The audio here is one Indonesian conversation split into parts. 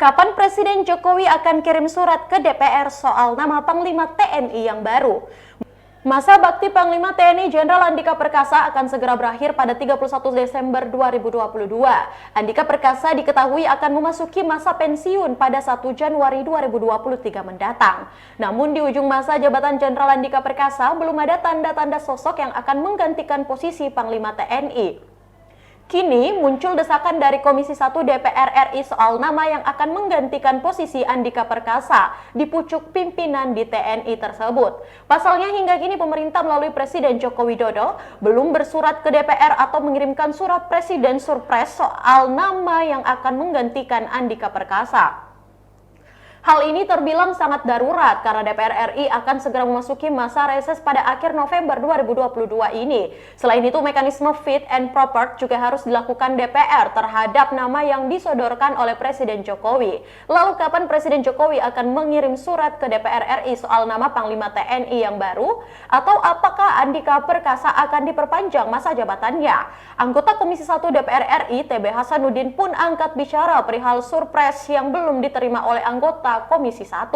Kapan Presiden Jokowi akan kirim surat ke DPR soal nama Panglima TNI yang baru? Masa bakti Panglima TNI Jenderal Andika Perkasa akan segera berakhir pada 31 Desember 2022. Andika Perkasa diketahui akan memasuki masa pensiun pada 1 Januari 2023 mendatang. Namun di ujung masa jabatan Jenderal Andika Perkasa belum ada tanda-tanda sosok yang akan menggantikan posisi Panglima TNI. Kini muncul desakan dari Komisi 1 DPR RI soal nama yang akan menggantikan posisi Andika Perkasa di pucuk pimpinan di TNI tersebut. Pasalnya hingga kini pemerintah melalui Presiden Joko Widodo belum bersurat ke DPR atau mengirimkan surat Presiden Surprise soal nama yang akan menggantikan Andika Perkasa. Hal ini terbilang sangat darurat karena DPR RI akan segera memasuki masa reses pada akhir November 2022 ini. Selain itu, mekanisme fit and proper juga harus dilakukan DPR terhadap nama yang disodorkan oleh Presiden Jokowi. Lalu kapan Presiden Jokowi akan mengirim surat ke DPR RI soal nama Panglima TNI yang baru? Atau apakah Andika Perkasa akan diperpanjang masa jabatannya? Anggota Komisi 1 DPR RI TB Hasanuddin pun angkat bicara perihal surprise yang belum diterima oleh anggota Komisi 1.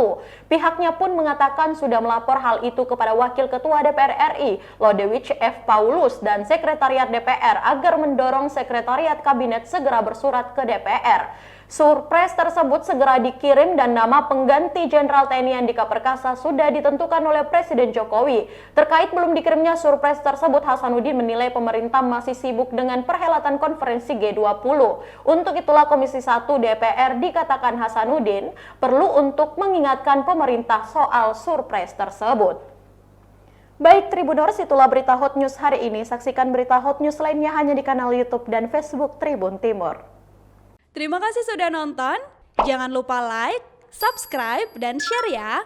Pihaknya pun mengatakan sudah melapor hal itu kepada Wakil Ketua DPR RI, Lodewijk F. Paulus, dan Sekretariat DPR agar mendorong Sekretariat Kabinet segera bersurat ke DPR. Surprise tersebut segera dikirim dan nama pengganti Jenderal TNI Andika Perkasa sudah ditentukan oleh Presiden Jokowi. Terkait belum dikirimnya surprise tersebut, Hasanuddin menilai pemerintah masih sibuk dengan perhelatan konferensi G20. Untuk itulah Komisi 1 DPR, dikatakan Hasanuddin, perlu untuk mengingatkan pemerintah soal surprise tersebut. Baik Tribuners, itulah berita Hot News hari ini. Saksikan berita Hot News lainnya hanya di kanal YouTube dan Facebook Tribun Timur. Terima kasih sudah nonton. Jangan lupa like, subscribe, dan share ya.